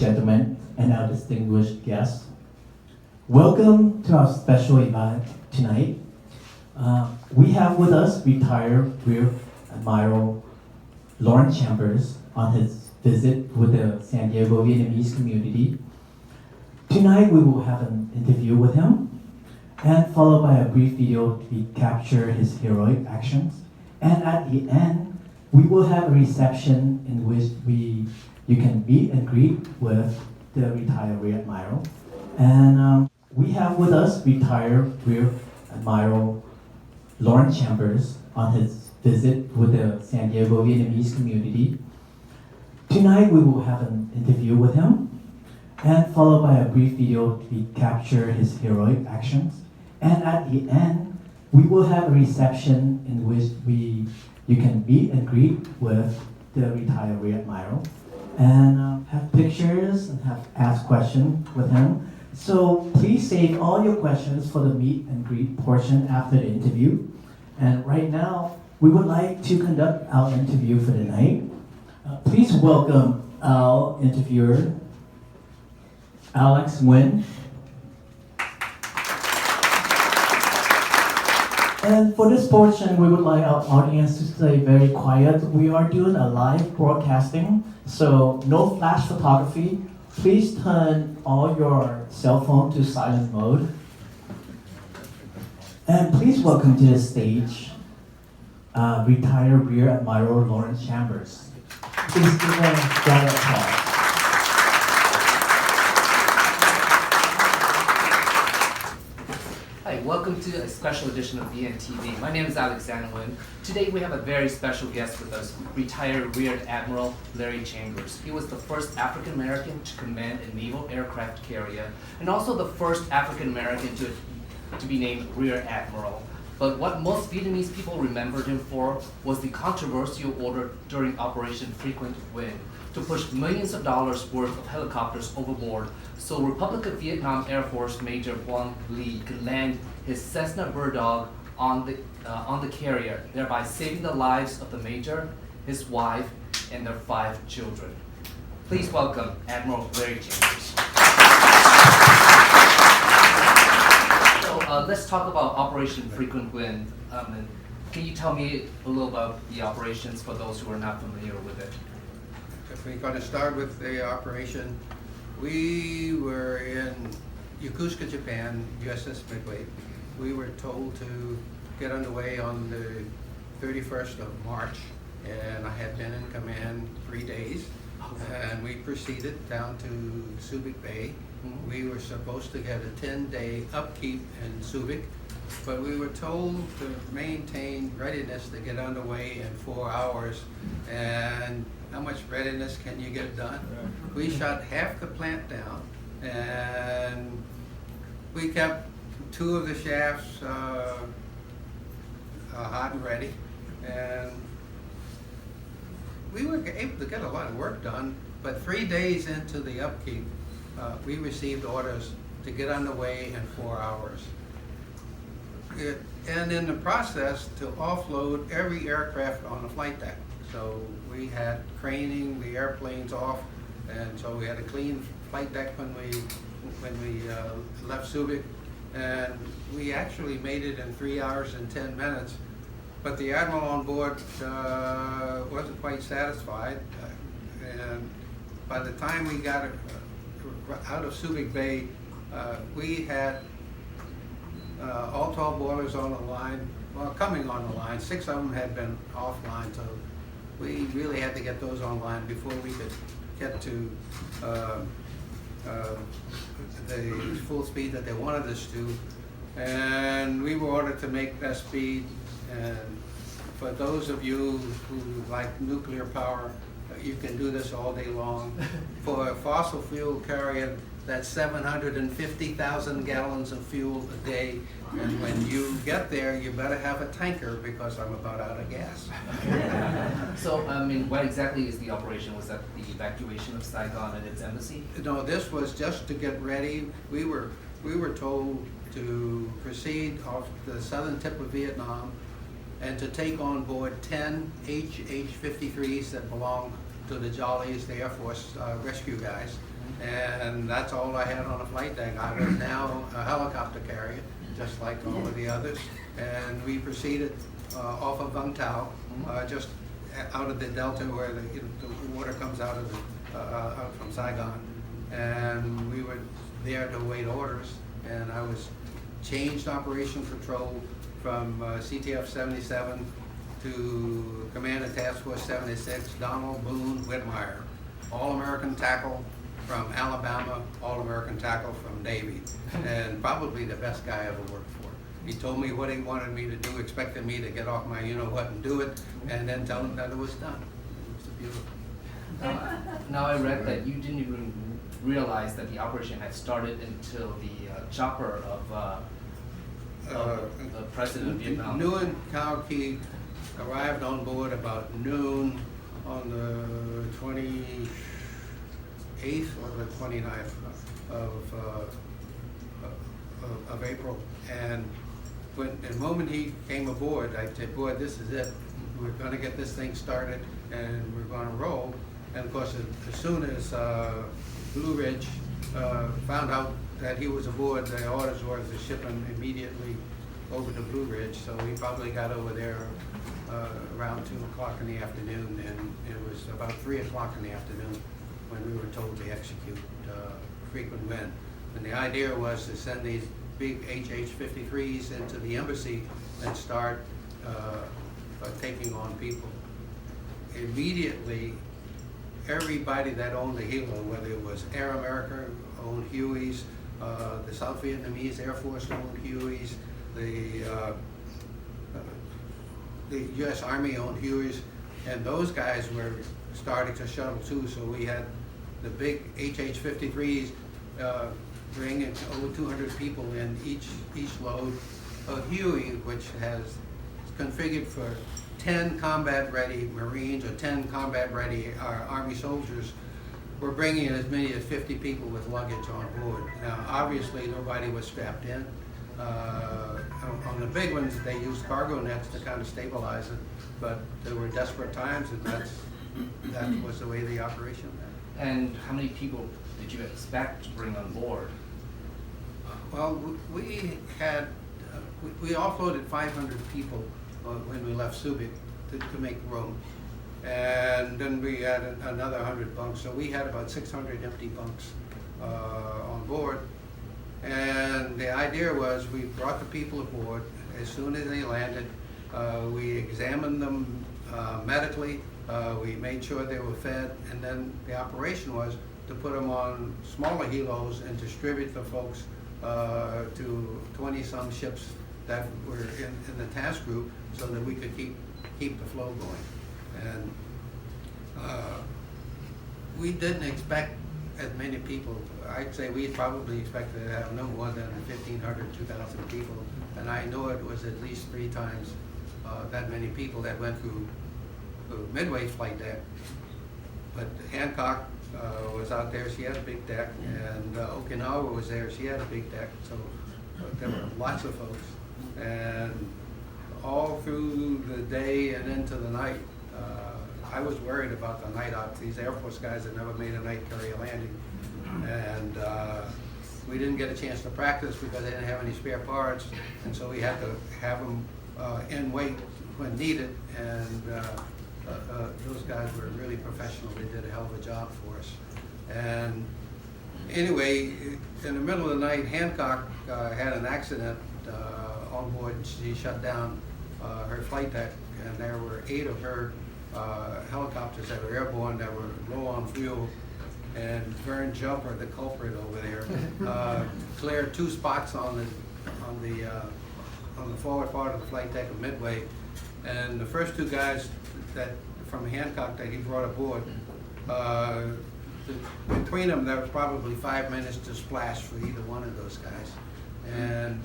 gentlemen, and our distinguished guests. Welcome to our special event tonight. We have with us retired Rear Admiral Lawrence Chambers on his visit with the San Diego Vietnamese community. Tonight we will have an interview with him, and followed by a brief video to capture his heroic actions. And at the end, we will have a reception in which you can meet and greet with the retired Rear Admiral. And we have with us retired Rear Admiral Lawrence Chambers on his visit with the San Diego Vietnamese community. Tonight we will have an interview with him, and followed by a brief video to capture his heroic actions. And at the end, we will have a reception in which you can meet and greet with the retired Rear Admiral and have pictures and have asked questions with him. So please save all your questions for the meet and greet portion after the interview. And right now, we would like to conduct our interview for the night. Please welcome our interviewer, Alex Nguyen. And for this portion, we would like our audience to stay very quiet. We are doing a live broadcasting, so no flash photography. Please turn all your cell phone to silent mode. And please welcome to the stage, retired Rear Admiral Lawrence Chambers. Please give a round of applause. Hi, welcome to a special edition of VNTV. My name is Alexander Nguyen. Today we have a very special guest with us, retired Rear Admiral Lawrence Chambers. He was the first African American to command a naval aircraft carrier, and also the first African American to be named Rear Admiral. But what most Vietnamese people remembered him for was the controversial order during Operation Frequent Wind to push millions of dollars worth of helicopters overboard so Republic of Vietnam Air Force Major Bung-Ly could land his Cessna Bulldog on the carrier, thereby saving the lives of the Major, his wife, and their 5 children. Please welcome Admiral Lawrence Chambers. So let's talk about Operation Frequent Wind. And can you tell me a little about the operations for those who are not familiar with it? If we're going to start with the operation, we were in Yokosuka, Japan, USS Midway. We were told to get underway on the 31st of March, and I had been in command 3 days, and we proceeded down to Subic Bay. We were supposed to get a 10-day upkeep in Subic, but we were told to maintain readiness to get underway in 4 hours. And how much readiness can you get done? We shut half the plant down, and we kept 2 of the shafts hot and ready, and we were able to get a lot of work done. But 3 days into the upkeep, we received orders to get underway in 4 hours. And in the process, to offload every aircraft on the flight deck. So we had craning the airplanes off, and so we had a clean flight deck when we left Subic, and we actually made it in 3 hours and 10 minutes. But the admiral on board wasn't quite satisfied, and by the time we got out of Subic Bay, we had all 12 boilers on the line, well, coming on the line. 6 of them had been offline, so we really had to get those online before we could get to the full speed that they wanted us to. And we were ordered to make best speed. And for those of you who like nuclear power, you can do this all day long. For a fossil fuel carrier, that's 750,000 gallons of fuel a day. And when you get there, you better have a tanker because I'm about out of gas. So, I mean, what exactly is the operation? Was that the evacuation of Saigon and its embassy? No, this was just to get ready. We were told to proceed off the southern tip of Vietnam and to take on board 10 HH-53s that belong to the Jollies, the Air Force rescue guys. And that's all I had on the flight deck. I was now a helicopter carrier, just like all of the others. And we proceeded off of Vung Tau, just out of the delta where the water comes out of out from Saigon. And we were there to await orders. And I was changed operation control from CTF 77 to Commander Task Force 76, Donald Boone Whitmire. All-American tackle from Alabama, All-American tackle from Navy, and probably the best guy I ever worked for. He told me what he wanted me to do, expected me to get off my you-know-what and do it, and then tell him that it was done. It was beautiful. Now I read that you didn't even realize that the operation had started until the chopper of the president of Vietnam. Nguyen Cao Ki arrived on board about noon on the 28th or the 29th of April. And the moment he came aboard, I said, boy, this is it. We're going to get this thing started and we're going to roll. And of course, as soon as Blue Ridge found out that he was aboard, the orders were to ship him immediately over to Blue Ridge. So we probably got over there around 2 o'clock in the afternoon, and it was about 3 o'clock in the afternoon when we were told to execute frequent wind. And the idea was to send these big HH-53s into the embassy and start taking on people. Immediately, everybody that owned a helo, whether it was Air America owned Hueys, the South Vietnamese Air Force owned Hueys, the U.S. Army owned Hueys, and those guys were starting to shuttle too. So we had the big HH-53s bringing over 200 people in each load. A Huey, which has configured for 10 combat-ready Marines or 10 combat-ready Army soldiers, we're bringing in as many as 50 people with luggage on board. Now, obviously, nobody was strapped in. On the big ones, they used cargo nets to kind of stabilize it, but there were desperate times, and that was the way the operation went. And how many people did you expect to bring on board? Well, we had we offloaded 500 people when we left Subic to make room, and then we had another 100 bunks, so we had about 600 empty bunks on board. And the idea was we brought the people aboard. As soon as they landed, we examined them medically, we made sure they were fed, and then the operation was to put them on smaller helos and distribute the folks to 20-some ships that were in the task group so that we could keep the flow going. And we didn't expect as many people. I'd say we probably expected to have no more than 1,500, 2,000 people, and I know it was at least 3 times that many people that went through Midway flight deck. But Hancock was out there, she had a big deck, and Okinawa was there, she had a big deck, so there were lots of folks. And all through the day and into the night, I was worried about the night ops. These Air Force guys had never made a night carrier landing. And we didn't get a chance to practice because they didn't have any spare parts, and so we had to have them in wait when needed, and those guys were really professional. They did a hell of a job for us. And anyway, in the middle of the night, Hancock had an accident on board. She shut down her flight deck, and there were 8 of her helicopters that were airborne that were low on fuel. And Vern Jumper, the culprit over there, cleared 2 spots on the forward part of the flight deck of Midway. And the first 2 guys that from Hancock that he brought aboard, between them there was probably 5 minutes to splash for either one of those guys. And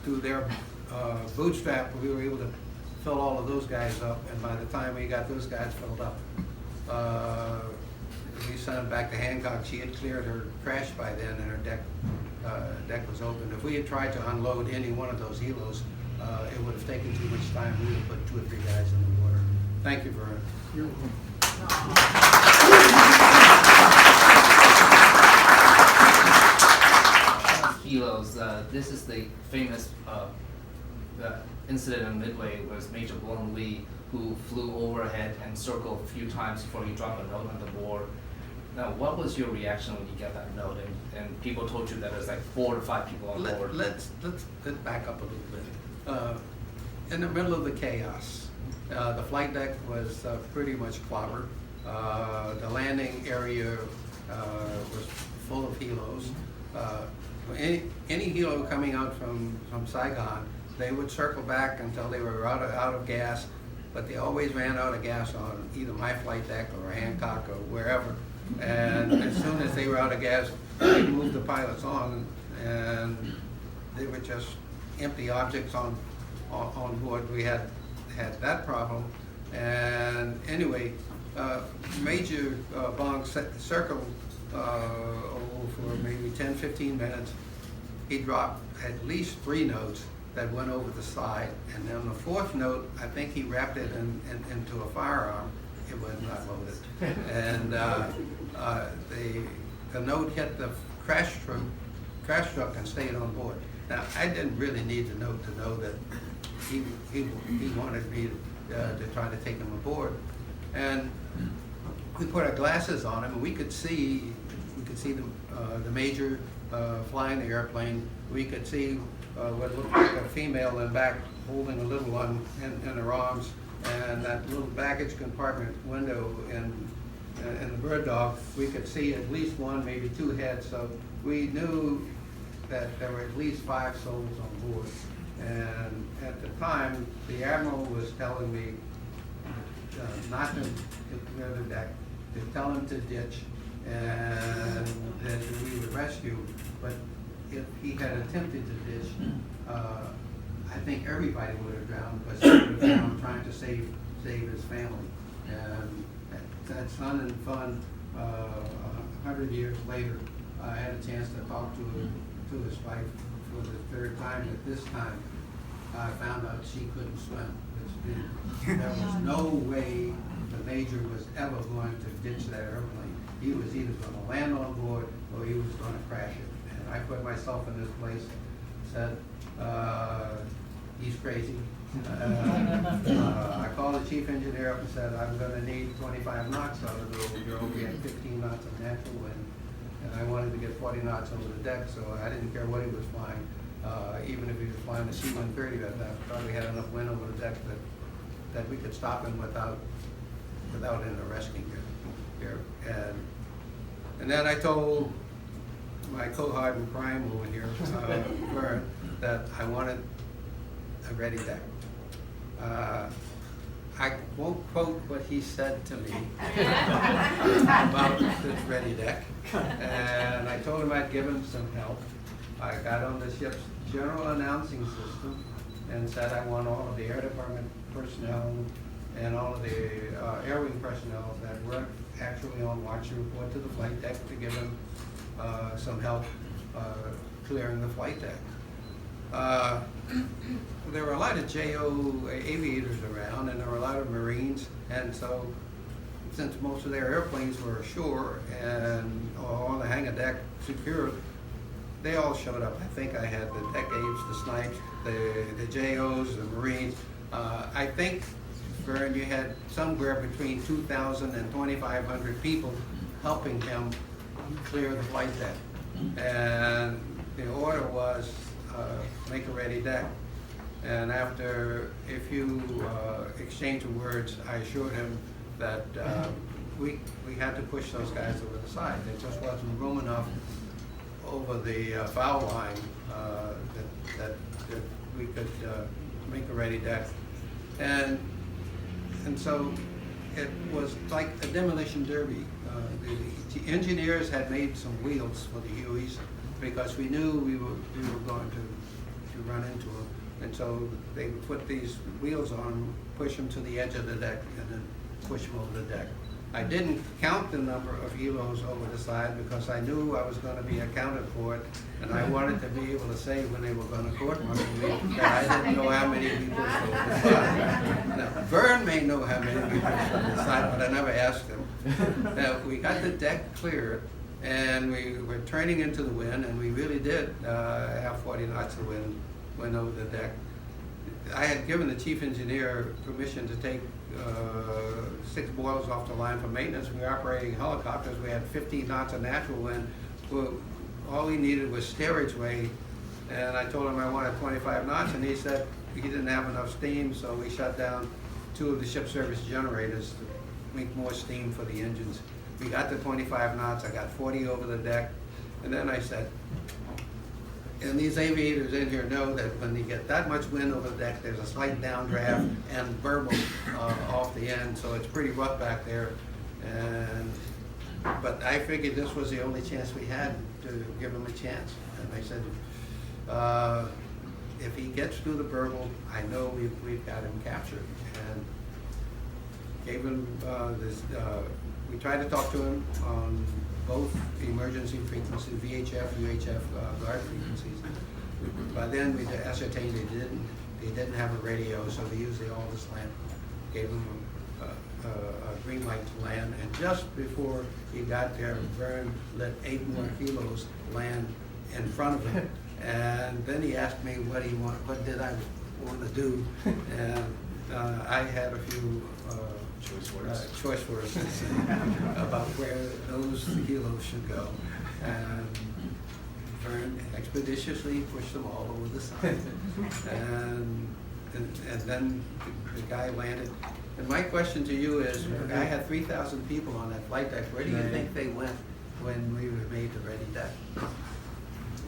through their bootstrap, we were able to fill all of those guys up. And by the time we got those guys filled up, we sent them back to Hancock. She had cleared her crash by then, and her deck was open. If we had tried to unload any one of those helos, it would have taken too much time. We would have put 2 or 3 guys in the water. Thank you, Vern. You're welcome. helos. This is the famous the incident in Midway was Major Bung-Ly, who flew overhead and circled a few times before he dropped a note on the board. Now, what was your reaction when you get that note and people told you that there's like 4 to 5 people on board? Let's back up a little bit. In the middle of the chaos, the flight deck was pretty much clobbered. The landing area was full of helos. Any helo coming out from Saigon, they would circle back until they were out of gas, but they always ran out of gas on either my flight deck or Hancock or wherever. And as soon as they were out of gas, they moved the pilots on, and they were just empty objects on board. We had that problem. And anyway, Major Bung circled for maybe 10-15 minutes. He dropped at least 3 notes that went over the side, and then the 4th note, I think he wrapped it into a firearm. It was not loaded. And the note hit the crash truck and stayed on board. Now, I didn't really need the note to know that he wanted me to try to take him aboard. And we put our glasses on him, and we could see the major flying the airplane. We could see what looked like a female in back holding a little one in her arms, and that little baggage compartment window in the bird dog, we could see at least 1, maybe 2 heads. So we knew that there were at least 5 souls on board. And at the time, the Admiral was telling me not to clear the deck, to tell him to ditch, and that we would rescue. But if he had attempted to ditch, I think everybody would have drowned, because he would have drowned trying to save his family. And that's fun and fun. 100 years later, I had a chance to talk to his wife for the 3rd time. At this time, I found out she couldn't swim. There was no way the Major was ever going to ditch that airplane. He was either going to land on board or he was going to crash it. And I put myself in this place, said, he's crazy. I called the chief engineer up and said, I'm going to need 25 knots out of the Overbureau. We had 15 knots of natural wind, and I wanted to get 40 knots over the deck, so I didn't care what he was flying. Even if he was flying the C-130, that I thought we had enough wind over the deck that we could stop him without an arresting gear. And then I told my cohort in crime over here, Vern, that I wanted a ready deck. I won't quote what he said to me about this ready deck, and I told him I'd give him some help. I got on the ship's general announcing system and said I want all of the Air Department personnel and all of the Air Wing personnel that weren't actually on watch to report to the flight deck to give them some help clearing the flight deck. There were a lot of JO aviators around, and there were a lot of Marines, and so since most of their airplanes were ashore and on the hangar deck secured, they all showed up. I think I had the deck aides, the snipes, the JOs, the Marines. I think, Vern, you had somewhere between 2,000 and 2,500 people helping him clear the flight deck. And the order was make a ready deck. And after a few exchange of words, I assured him that we had to push those guys over the side. There just wasn't room enough over the foul line that we could make a ready deck. And so it was like a demolition derby. The engineers had made some wheels for the Hueys because we knew we were going to run into them. And so they would put these wheels on, push them to the edge of the deck, and then push them over the deck. I didn't count the number of helos over the side because I knew I was going to be accounted for it, and I wanted to be able to say when they were going to court-martial me that I didn't know how many we pushed over the side. Now, Vern may know how many we pushed over the side, but I never asked him. Now, we got the deck cleared, And we were turning into the wind, and we really did have 40 knots of wind over the deck. I had given the chief engineer permission to take 6 boilers off the line for maintenance. We were operating helicopters. We had 15 knots of natural wind. Well, all we needed was steerage and I told him I wanted 25 knots, and he said he didn't have enough steam, so we shut down 2 of the ship service generators to make more steam for the engines. We got to 25 knots. I got 40 over the deck, and then I said, and these aviators in here know that when you get that much wind over the deck, there's a slight downdraft and burble off the end, so it's pretty rough back there. But I figured this was the only chance we had to give him a chance. And I said, if he gets through the burble, I know we've got him captured. And gave him this. We tried to talk to him on both emergency frequencies, VHF, UHF guard frequencies. By then, we ascertained he didn't have a radio, so we used the Aldous lamp. Gave him a green light to land, and just before he got there, Vern let 8 more kilos land in front of him. And then he asked me what did I want to do, and I had a few choice words to say about where those kilos should go. And Vern expeditiously pushed them all over the side. And then the guy landed. And my question to you is, I had 3,000 people on that flight deck. Where do you think they went when we were made the ready deck?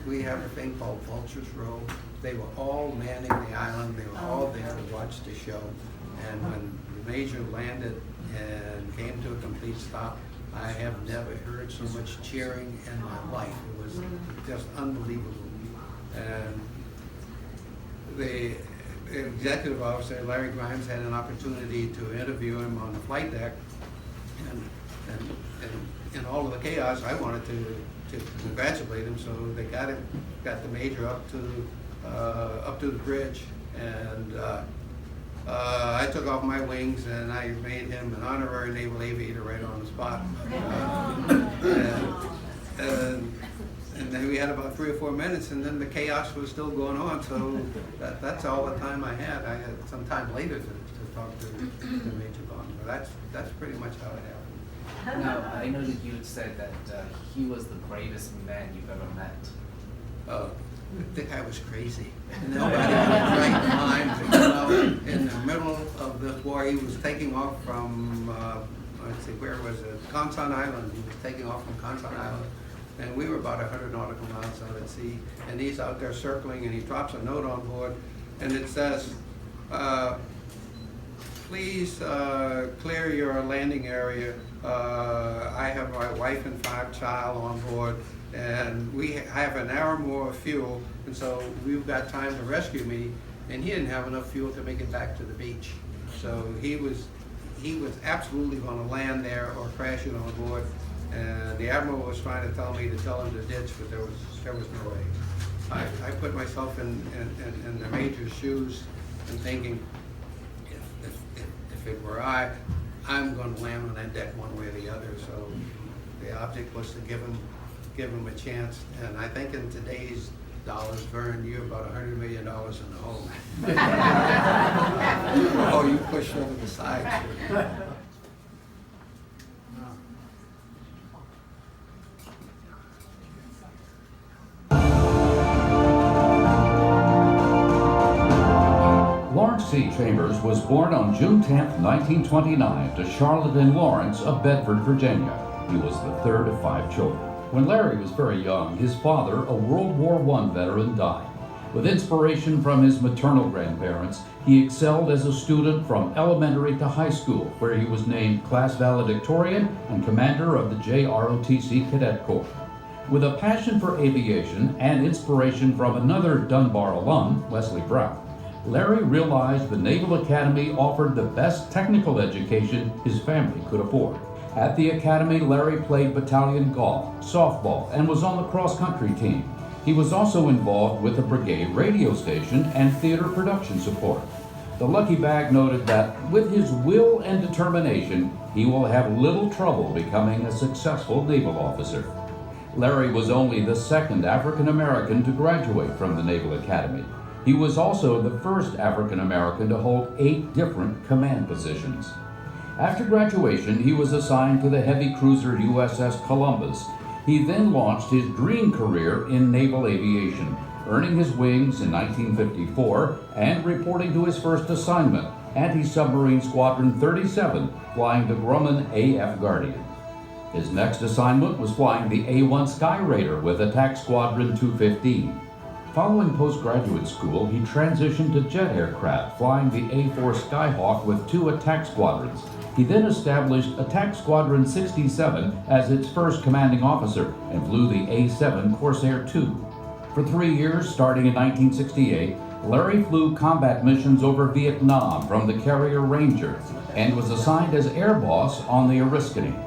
We have a thing called Vulture's Row. They were all manning the island. They were all there to watch the show. And when the Major landed and came to a complete stop, I have never heard so much cheering in my life. It was just unbelievable. And the executive officer, Larry Grimes, had an opportunity to interview him on the flight deck. And in all of the chaos, I wanted to congratulate him, so they got the Major up to the bridge, and I took off my wings and I made him an honorary naval aviator right on the spot. And then we had about 3 or 4 minutes, and then the chaos was still going on, so that's all the time I had. I had some time later to talk to Major Bung, but that's pretty much how it happened. Now, I know that you had said that he was the bravest man you've ever met. Oh, the guy was crazy. Nobody in his right mind. You know, in the middle of this war, he was taking off from, let's see, where was it? Conson Island. He was taking off from Conson Island. And we were about 100 nautical miles out at sea. And he's out there circling, and he drops a note on board, and it says, please clear your landing area. I have my wife and 5 child on board, and we have an hour more of fuel, and so we've got time to rescue me. And he didn't have enough fuel to make it back to the beach, so he was absolutely going to land there or crash it on board. And the admiral was trying to tell me to tell him to ditch, but there was no way. I put myself in the Major's shoes and thinking, if it were I'm going to land on that deck one way or the other. So the object was to give him a chance. And I think in today's dollars, Vern, you're about $100 million in the hole. Oh, you pushed over the side. Lawrence C. Chambers was born on June 10, 1929, to Charlotte and Lawrence of Bedford, Virginia. He was the third of 5 children. When Larry was very young, his father, a World War I veteran, died. With inspiration from his maternal grandparents, he excelled as a student from elementary to high school, where he was named class valedictorian and commander of the JROTC Cadet Corps. With a passion for aviation and inspiration from another Dunbar alum, Leslie Brown, Larry realized the Naval Academy offered the best technical education his family could afford. At the Academy, Larry played battalion golf, softball, and was on the cross-country team. He was also involved with the brigade radio station and theater production support. The lucky bag noted that with his will and determination, he will have little trouble becoming a successful naval officer. Larry was only the second African American to graduate from the Naval Academy. He was also the first African American to hold 8 different command positions. After graduation, he was assigned to the heavy cruiser USS Columbus. He then launched his dream career in naval aviation, earning his wings in 1954 and reporting to his first assignment, Anti-Submarine Squadron 37, flying the Grumman AF Guardian. His next assignment was flying the A-1 Sky Raider with Attack Squadron 215. Following postgraduate school, he transitioned to jet aircraft, flying the A-4 Skyhawk with 2 attack squadrons. He then established Attack Squadron 67 as its first commanding officer and flew the A-7 Corsair II. For 3 years, starting in 1968, Larry flew combat missions over Vietnam from the carrier Ranger and was assigned as air boss on the Oriskany.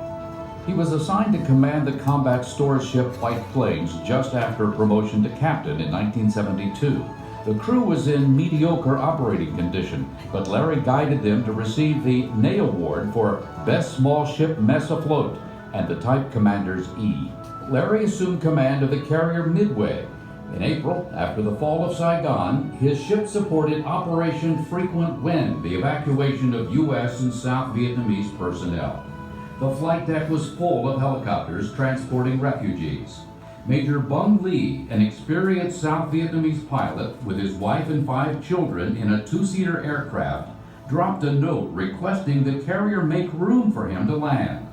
He was assigned to command the combat storage ship White Plains just after promotion to captain in 1972. The crew was in mediocre operating condition, but Larry guided them to receive the Ney Award for Best Small Ship Mess Afloat and the Type Commander's E. Larry assumed command of the carrier Midway. In April, after the fall of Saigon, his ship supported Operation Frequent Wind, the evacuation of U.S. and South Vietnamese personnel. The flight deck was full of helicopters transporting refugees. Major Bung-Ly, an experienced South Vietnamese pilot with his wife and 5 children in a 2-seater aircraft, dropped a note requesting the carrier make room for him to land.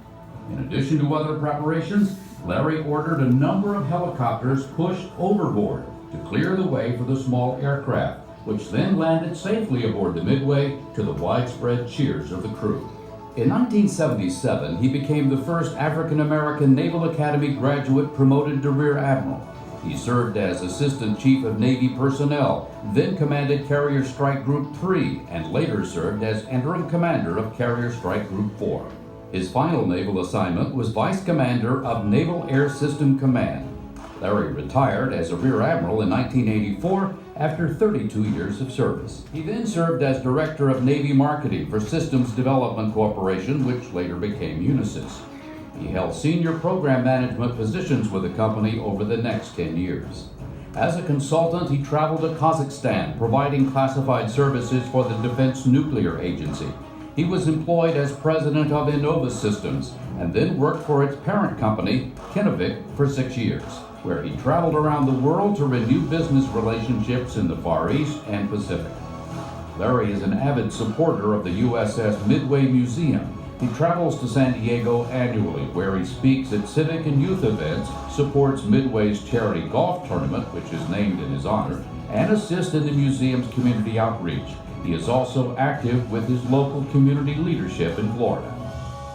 In addition to other preparations, Larry ordered a number of helicopters pushed overboard to clear the way for the small aircraft, which then landed safely aboard the Midway to the widespread cheers of the crew. In 1977, he became the first African-American Naval Academy graduate promoted to Rear Admiral. He served as Assistant Chief of Navy Personnel, then commanded Carrier Strike Group 3, and later served as Interim Commander of Carrier Strike Group 4. His final naval assignment was Vice Commander of Naval Air System Command. Larry retired as a Rear Admiral in 1984 after 32 years of service. He then served as Director of Navy Marketing for Systems Development Corporation, which later became Unisys. He held senior program management positions with the company over the next 10 years. As a consultant, he traveled to Kazakhstan, providing classified services for the Defense Nuclear Agency. He was employed as president of Innova Systems and then worked for its parent company, Kinnevik, for 6 years, where he traveled around the world to renew business relationships in the Far East and Pacific. Larry is an avid supporter of the USS Midway Museum. He travels to San Diego annually, where he speaks at civic and youth events, supports Midway's charity golf tournament, which is named in his honor, and assists in the museum's community outreach. He is also active with his local community leadership in Florida.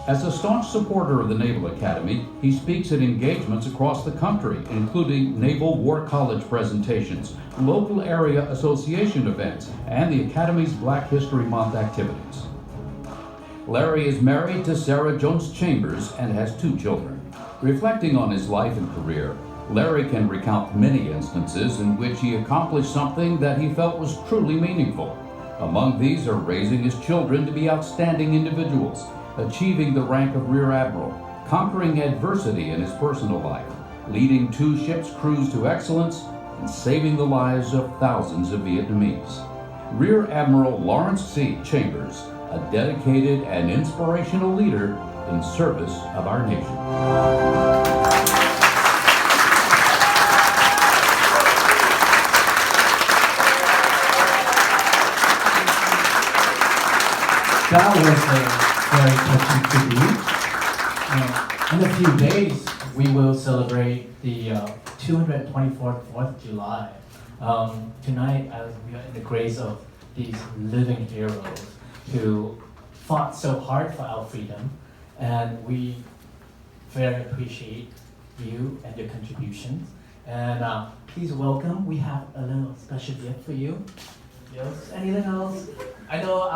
As a staunch supporter of the Naval Academy, he speaks at engagements across the country, including Naval War College presentations, local area association events, and the Academy's Black History Month activities. Larry is married to Sarah Jones Chambers and has 2 children. Reflecting on his life and career, Larry can recount many instances in which he accomplished something that he felt was truly meaningful. Among these are raising his children to be outstanding individuals, achieving the rank of Rear Admiral, conquering adversity in his personal life, leading 2 ships' crews to excellence, and saving the lives of thousands of Vietnamese. Rear Admiral Lawrence C. Chambers, a dedicated and inspirational leader in service of our nation. That was a very touching tribute. In a few days, we will celebrate the 224th 4th of July. Tonight, as we are in the grace of these living heroes who fought so hard for our freedom, and we very appreciate you and your contributions. And please welcome, we have a little special gift for you. Yes, anything else? I know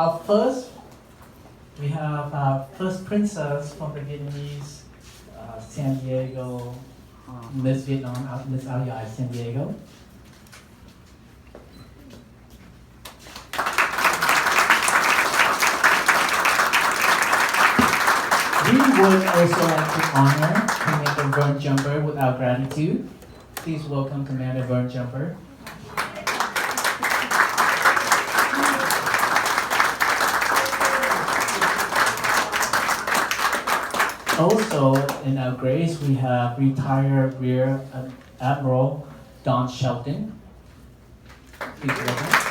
we have our first princess from the Vietnamese, San Diego, Miss Vietnam, Miss Ao Dai, San Diego. We would also like to honor Commander Vern Jumper with our gratitude. Please welcome Commander Vern Jumper. Also, in our grace, we have retired Rear Admiral Don Shelton. Please welcome.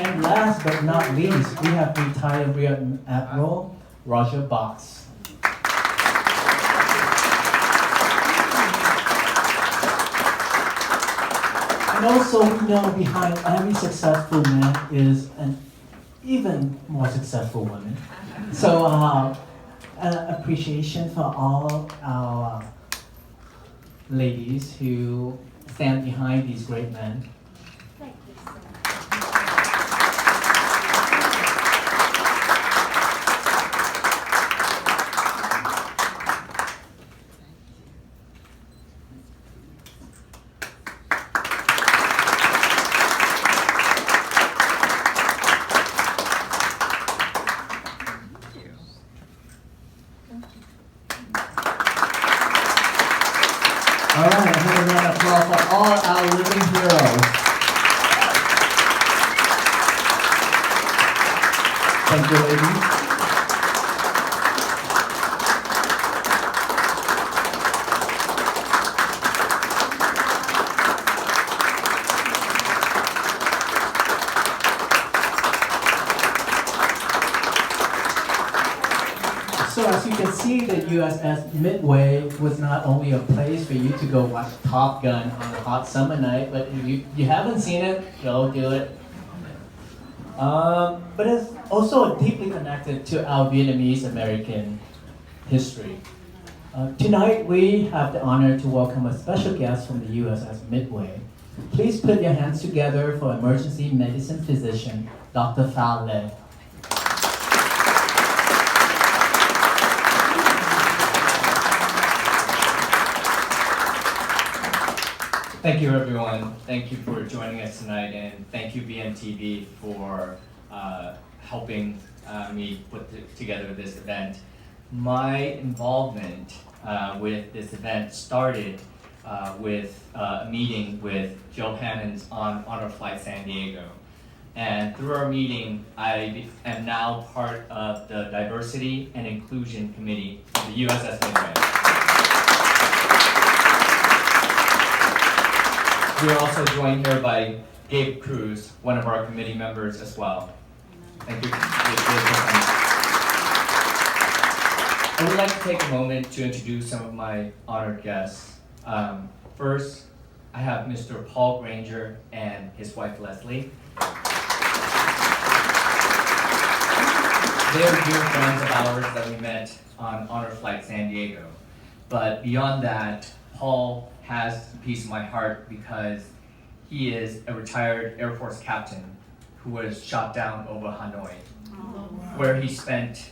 And last but not least, we have retired Rear Admiral Roger Box. And also, we know behind every successful man is an even more successful woman. So, appreciation for all our ladies who stand behind these great men. Thank you so much. All right, a round of applause for all our living heroes. Thank you, ladies. So as you can see, the USS Midway was not only a place for you to go watch Top Gun on a hot summer night, but if you haven't seen it, go do it. But it's also deeply connected to our Vietnamese American history. Tonight we have the honor to welcome a special guest from the USS Midway. Please put your hands together for emergency medicine physician, Dr. Phao Le. Thank you, everyone. Thank you for joining us tonight, and thank you, VNTV, for helping me put together this event. My involvement with this event started with a meeting with Joe Hannons on Honor Flight San Diego. And through our meeting, I am now part of the Diversity and Inclusion Committee of the USS Midway. We are also joined here by Gabe Cruz, one of our committee members as well. Thank you. I would like to take a moment to introduce some of my honored guests. First, I have Mr. Paul Granger and his wife Leslie. They are dear friends of ours that we met on Honor Flight San Diego. But beyond that, Paul has a piece of my heart because he is a retired Air Force captain who was shot down over Hanoi, where he spent,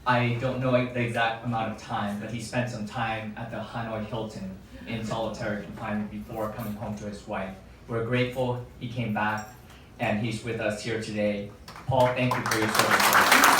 I don't know the exact amount of time, but he spent some time at the Hanoi Hilton in solitary confinement before coming home to his wife. We're grateful he came back and he's with us here today. Paul, thank you for your service.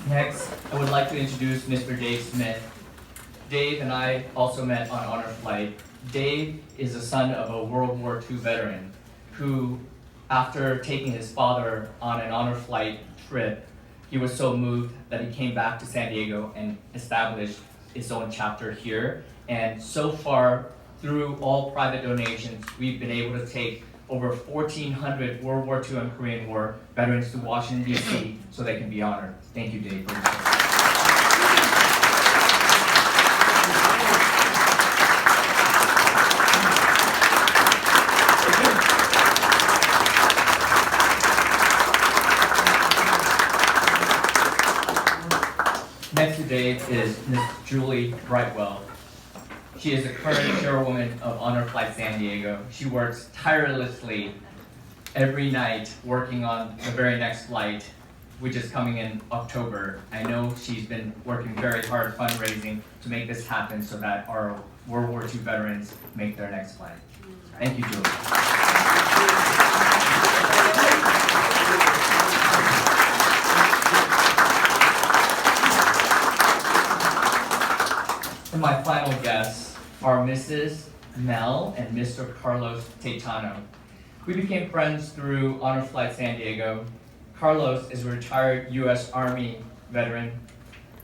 Next, I would like to introduce Mr. Dave Smith. Dave and I also met on Honor Flight. Dave is the son of a World War II veteran who, after taking his father on an Honor Flight trip, he was so moved that he came back to San Diego and established his own chapter here. And so far, through all private donations, we've been able to take over 1,400 World War II and Korean War veterans to Washington, D.C. so they can be honored. Thank you, Dave, for your service. next to Dave is Miss Julie Brightwell. She is the current chairwoman of Honor Flight San Diego. She works tirelessly every night working on the very next flight, which is coming in October. I know she's been working very hard fundraising to make this happen so that our World War II veterans make their next flight. Thank you, Julie. And my final guests are Mrs. Mel and Mr. Carlos Teitano. We became friends through Honor Flight San Diego. Carlos is a retired U.S. Army veteran.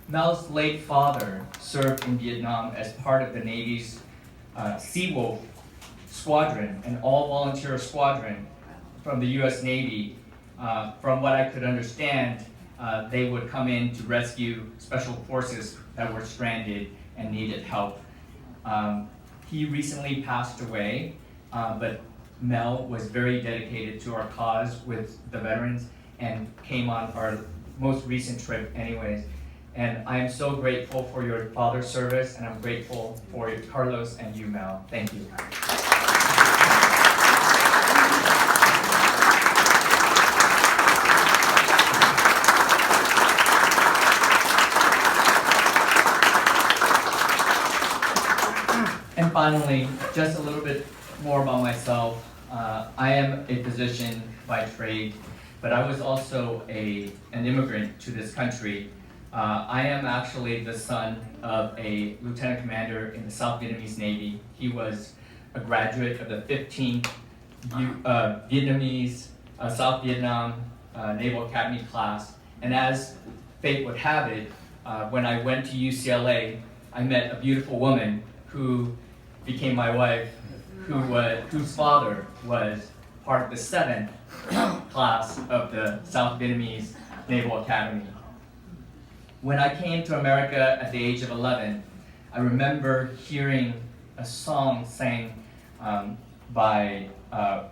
Mel's late father served in Vietnam as part of the Navy's Sea Wolf squadron, an all-volunteer squadron from the U.S. Navy. From what I could understand, they would come in to rescue special forces that were stranded and needed help. He recently passed away, but Mel was very dedicated to our cause with the veterans and came on our most recent trip anyways. And I am so grateful for your father's service, and I'm grateful for Carlos and you, Mel. Thank you. And finally, just a little bit more about myself. I am a physician by trade, but I was also an immigrant to this country. I am actually the son of a lieutenant commander in the South Vietnamese Navy. He was a graduate of the 15th Vietnamese South Vietnam Naval Academy class. And as fate would have it, when I went to UCLA, I met a beautiful woman who became my wife, whose father was part of the 7th class of the South Vietnamese Naval Academy. When I came to America at the age of 11, I remember hearing a song sang by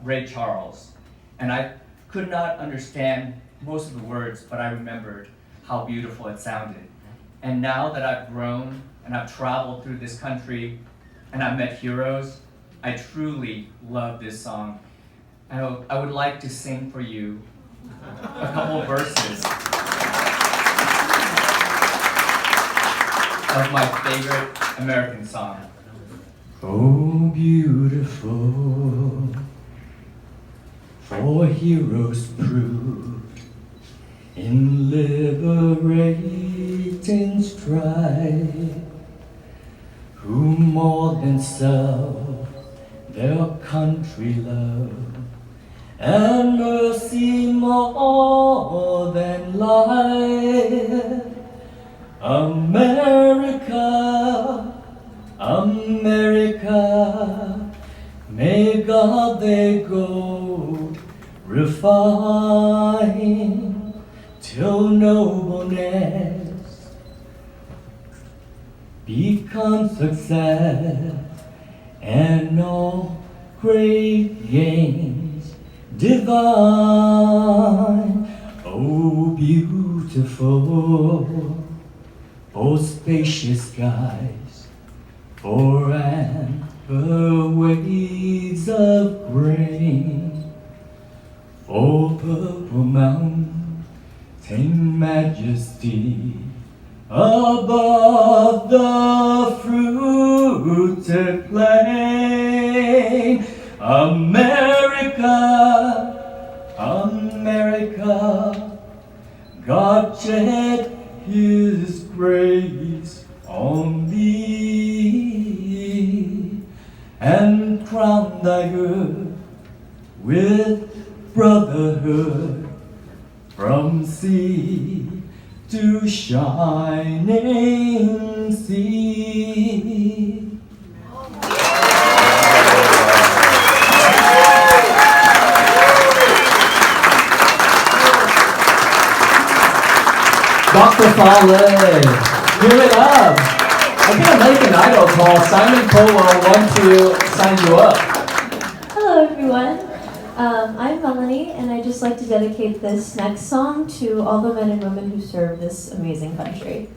Ray Charles. And I could not understand most of the words, but I remembered how beautiful it sounded. And now that I've grown and I've traveled through this country and I've met heroes, I truly love this song. I would like to sing for you a couple of verses of my favorite American song. Oh, beautiful, for heroes proved in liberating strife, who more than self their country love, and mercy more than life. America, America, may God they go refine till nobleness become success, and all great gains divine. Oh, beautiful, oh, spacious skies, for amber waves of grain, for purple mountain majesty above the fruited plain. America, America, God shed His grace on thee, and crown thy earth with brotherhood, from sea to shining sea. Dr. Fale, give it up. I can't make an idol call. Simon Colwell wants to sign you up. Hello everyone, I'm Melanie, and I'd just like to dedicate this next song to all the men and women who serve this amazing country.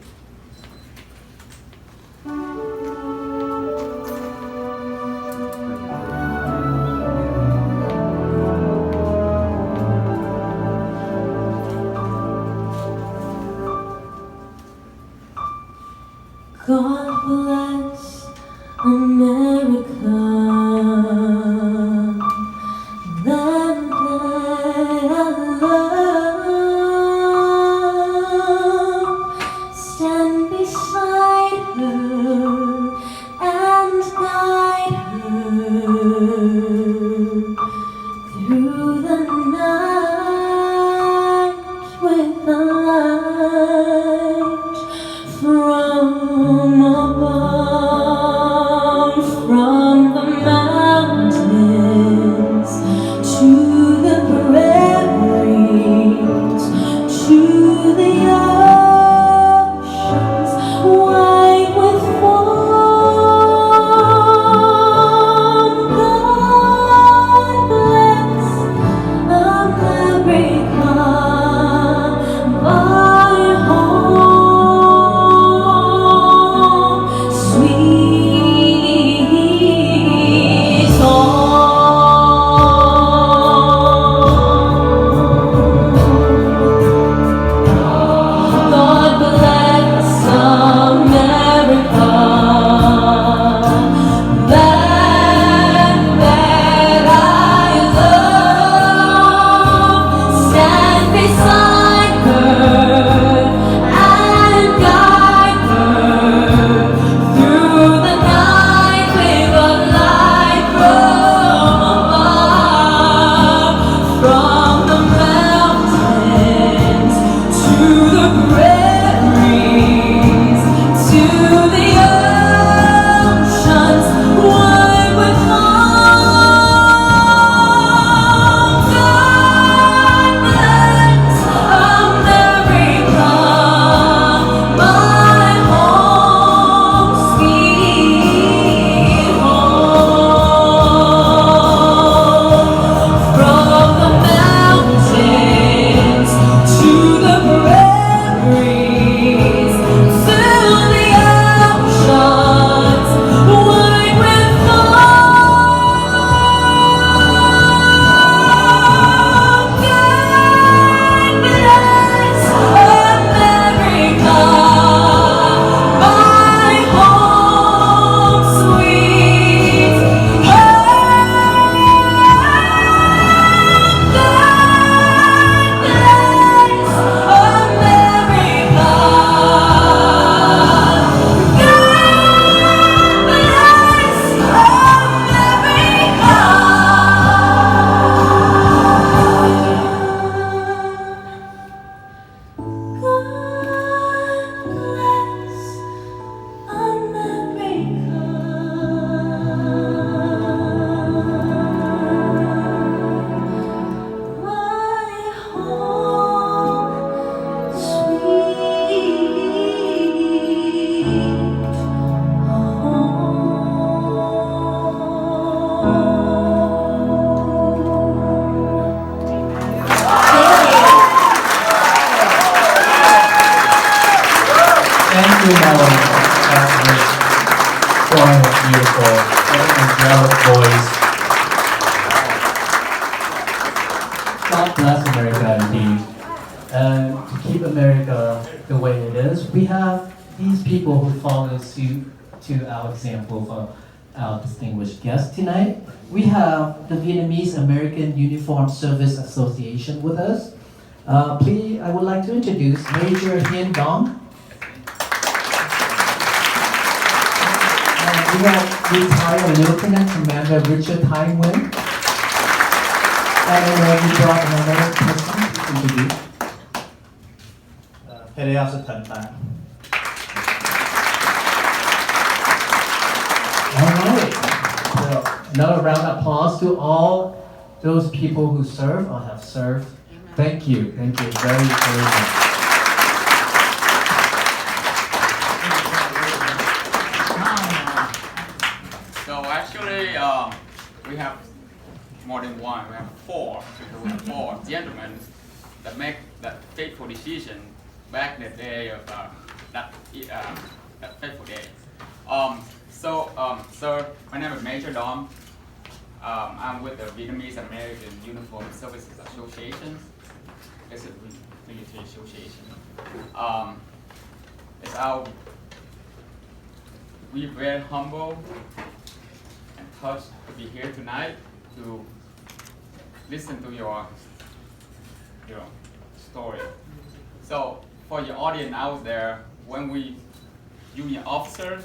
God bless America, land that I love. Stand beside her and guide her through the night with the light from above, from the mountains to the prairies, to the oceans white with foam. God bless America, my home, sweet home. God bless America, land that I love. Stand beside her and guide her through the night with a light from above, from the mountains to the prairies, to the oceans wide with calm. God bless America, my home, sweet home. From the mountains to the prairies, to the oceans wide with foam. God bless America, my home, sweet home. God bless America. Thank you, Melanie. That was beautiful, very angelic voice. God bless America indeed. And to keep America the way it is, we have these people who follow suit to our example for our distinguished guest tonight. We have the Vietnamese American Uniformed Service Association with us. Please, I would like to introduce Major Hien Dong. We have retired Lieutenant Commander Richard Time Nguyen. And we brought another person to introduce. Pereasa Tantan. All right. So, another round of applause to all those people who serve or have served. Thank you. Thank you very, very much. So actually, we have more than one. We have four. We have four gentlemen that make that fateful decision back in the day of that fateful day. So my name is Major Don. I'm with the Vietnamese American Uniformed Services Association. It's a military association. It's our we're very humble and touched to be here tonight to listen to your story. So for your audience out there, when we junior officers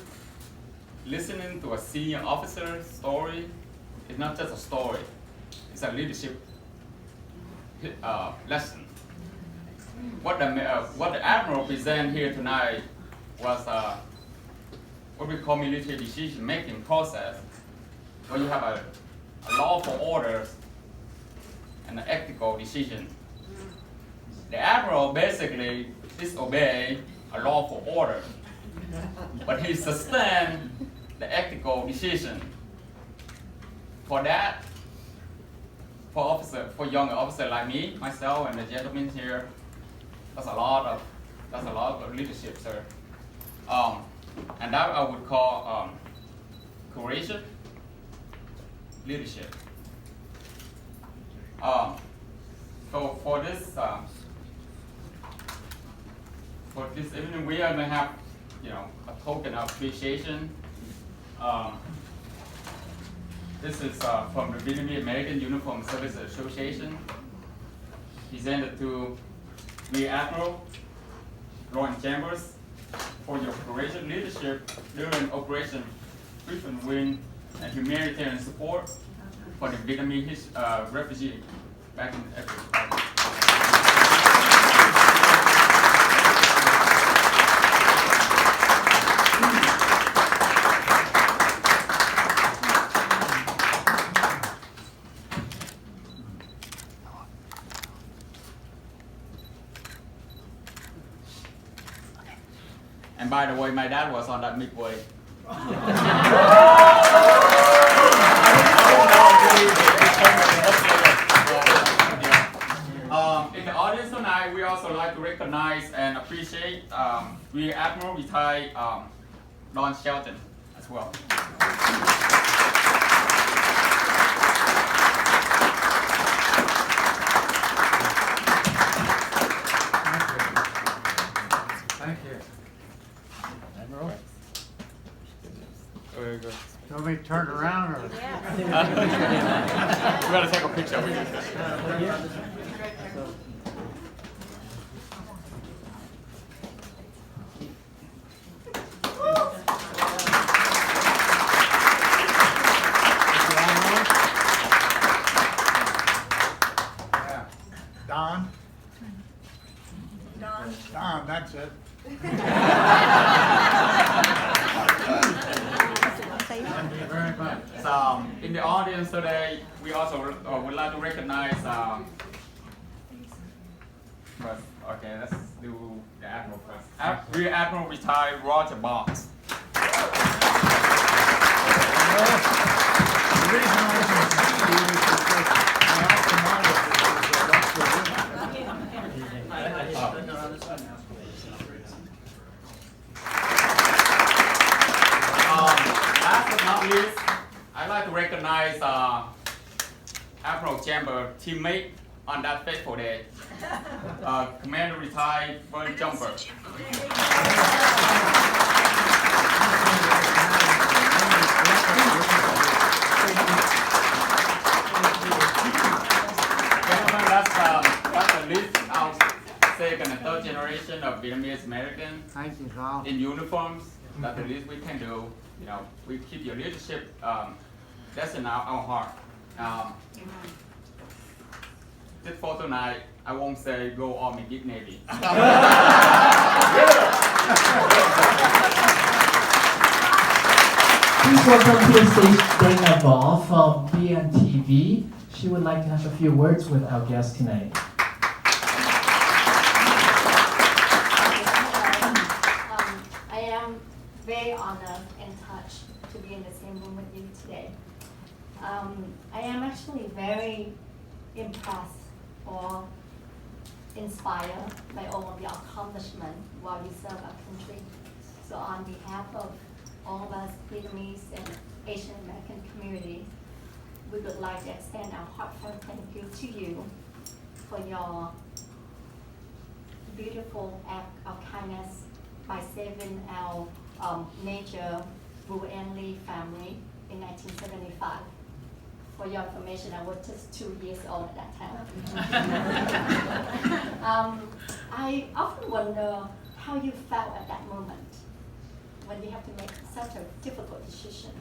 listening to a senior officer's story, it's not just a story, it's a leadership lesson. What the Admiral presented here tonight was what we call military decision-making process, where you have a lawful orders and an ethical decision. The Admiral basically disobeyed a lawful order, but he sustained the ethical decision. For that, for young officer like me, myself, and the gentlemen here, that's a lot of leadership, sir. And that I would call courageous leadership. So for this evening, we are gonna have, a token of appreciation. This is from the Vietnamese American Uniform Service Association, presented to Rear Admiral Lawrence Chambers for your courageous leadership during Operation Freedom Win and humanitarian support for the Vietnamese refugees back in Africa. And by the way, my dad was on that Midway. In the audience tonight, we also like to recognize and appreciate Rear Admiral retired Don Shelton as well. Thank you. Admiral? Very good. Want me to turn around or? We gotta take a picture with you. Yeah. Don? Don, that's it. Thank you very much. So, in the audience today, we also would like to recognize. Okay, let's do the Admiral first. Rear Admiral retired Roger Box. The reason I can see you is because I often Last but not least, I'd like to recognize Admiral Chambers' teammate on that fateful day, Commander retired Vern Jumper. Gentlemen, that's the least of second and third generation of Vietnamese American Thank you, Carl. in uniforms. That's the least we can do. We keep your leadership. That's in our heart. This for tonight, I won't say go Army, get Navy. Please welcome to the stage Dana Ball from VNTV. She would like to have a few words with our guest tonight. I am very honored and touched to be in the same room with you today. I am actually very impressed or inspired by all of your accomplishments while you serve our country. So on behalf of all of us Vietnamese and Asian American community, we would like to extend our heartfelt thank you to you for your beautiful act of kindness by saving our Major Bung-Ly family in 1975. For your information, I was just 2 years old at that time. I often wonder how you felt at that moment when you have to make such a difficult decision.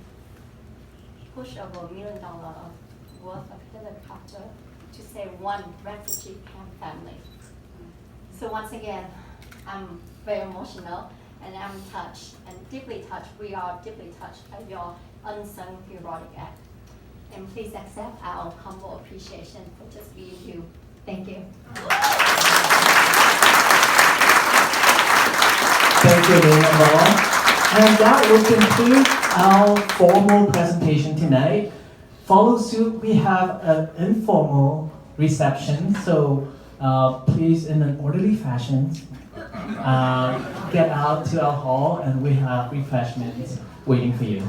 Push over $1 million worth of helicopter to save one refugee camp family. So once again, I'm very emotional and I'm touched and deeply touched. We are deeply touched by your unsung heroic act. And please accept our humble appreciation for just being you. Thank you. Thank you, Rear Admiral. And that will conclude our formal presentation tonight. Follow suit, we have an informal reception, so please, in an orderly fashion, get out to our hall and we have refreshments waiting for you.